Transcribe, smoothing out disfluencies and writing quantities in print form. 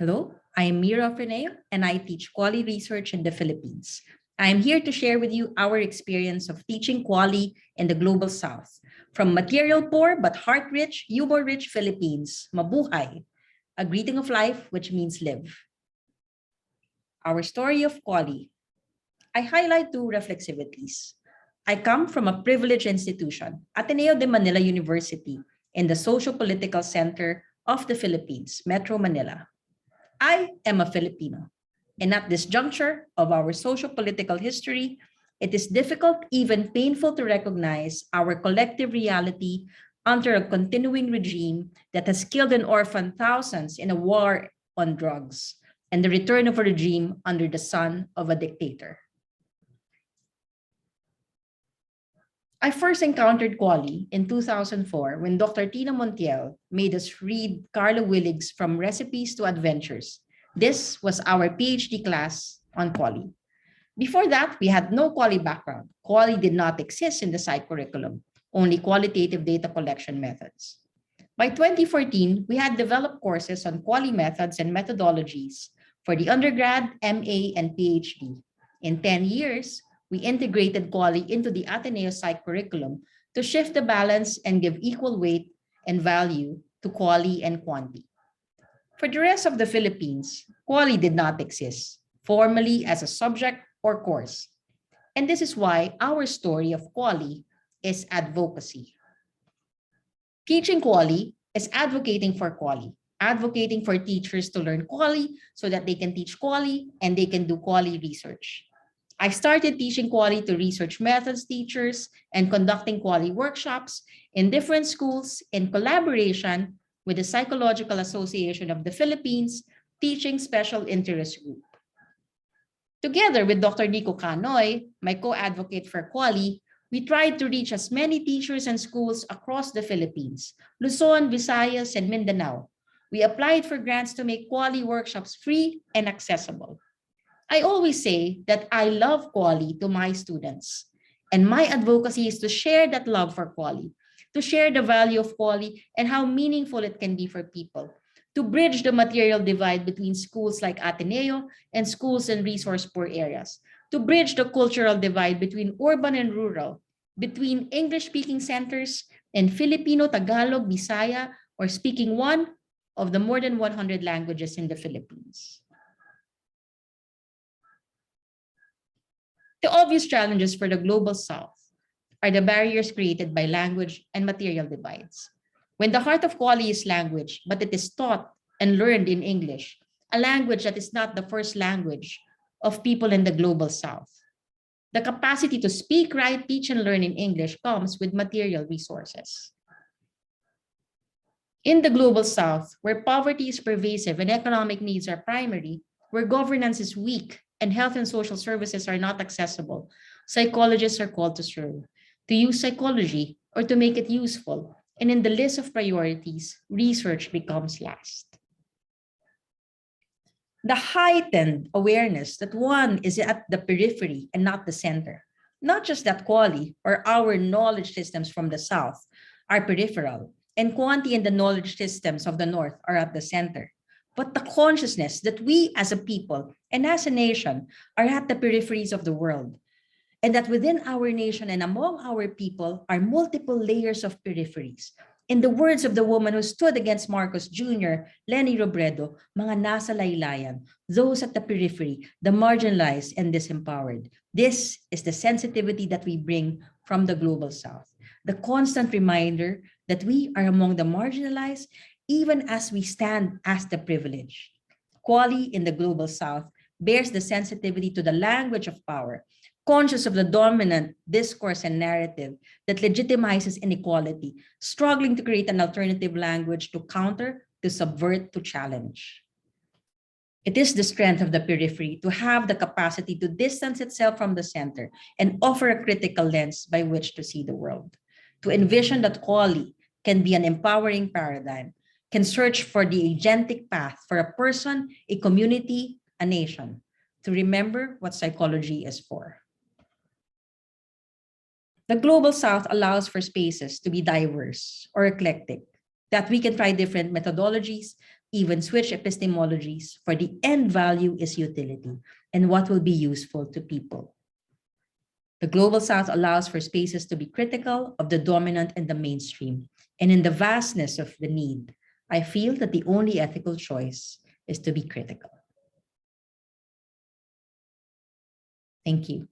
Hello, I am Mira Ofreneo, and I teach Quali research in the Philippines. I am here to share with you our experience of teaching Quali in the Global South, from material poor but heart-rich, humor-rich Philippines, mabuhay, a greeting of life which means live. Our story of Quali. I highlight two reflexivities. I come from a privileged institution, Ateneo de Manila University, in the socio-political center of the Philippines, Metro Manila. I am a Filipino, and at this juncture of our socio-political history, it is difficult, even painful, to recognize our collective reality under a continuing regime that has killed and orphaned thousands in a war on drugs, and the return of a regime under the son of a dictator. I first encountered Quali in 2004 when Dr. Tina Montiel made us read Carla Willig's From Recipes to Adventures. This was our PhD class on Quali. Before that, we had no Quali background. Quali did not exist in the psych curriculum, only qualitative data collection methods. By 2014, we had developed courses on Quali methods and methodologies for the undergrad, MA, and PhD. In 10 years, we integrated Quali into the Ateneo Psych curriculum to shift the balance and give equal weight and value to Quali and Quanti. For the rest of the Philippines, Quali did not exist formally as a subject or course. And this is why our story of Quali is advocacy. Teaching Quali is advocating for Quali, advocating for teachers to learn Quali so that they can teach Quali and they can do Quali research. I started teaching Quali to research methods teachers and conducting Quali workshops in different schools in collaboration with the Psychological Association of the Philippines Teaching Special Interest Group. Together with Dr. Nico Canoy, my co-advocate for Quali, we tried to reach as many teachers and schools across the Philippines, Luzon, Visayas, and Mindanao. We applied for grants to make Quali workshops free and accessible. I always say that I love Quali to my students, and my advocacy is to share that love for Quali, to share the value of Quali and how meaningful it can be for people, to bridge the material divide between schools like Ateneo and schools in resource-poor areas, to bridge the cultural divide between urban and rural, between English-speaking centers and Filipino, Tagalog, Bisaya, or speaking one of the more than 100 languages in the Philippines. The obvious challenges for the Global South are the barriers created by language and material divides. When the heart of Quali is language, but it is taught and learned in English, a language that is not the first language of people in the Global South. The capacity to speak, write, teach, and learn in English comes with material resources. In the Global South, where poverty is pervasive and economic needs are primary, where governance is weak and health and social services are not accessible, psychologists are called to serve, to use psychology or to make it useful. And in the list of priorities, research becomes last. The heightened awareness that one is at the periphery and not the center. Not just that Quali or our knowledge systems from the South are peripheral, and Quanti and the knowledge systems of the North are at the center, but the consciousness that we as a people and as a nation are at the peripheries of the world, and that within our nation and among our people are multiple layers of peripheries. In the words of the woman who stood against Marcos Jr., Leni Robredo, mga nasa laylayan, those at the periphery, the marginalized and disempowered. This is the sensitivity that we bring from the Global South, the constant reminder that we are among the marginalized even as we stand as the privileged. Quali in the Global South bears the sensitivity to the language of power, conscious of the dominant discourse and narrative that legitimizes inequality, struggling to create an alternative language to counter, to subvert, to challenge. It is the strength of the periphery to have the capacity to distance itself from the center and offer a critical lens by which to see the world, to envision that Quali can be an empowering paradigm, can search for the agentic path for a person, a community, a nation, to remember what psychology is for. The Global South allows for spaces to be diverse or eclectic, that we can try different methodologies, even switch epistemologies, for the end value is utility and what will be useful to people. The Global South allows for spaces to be critical of the dominant and the mainstream. And in the vastness of the need, I feel that the only ethical choice is to be critical. Thank you.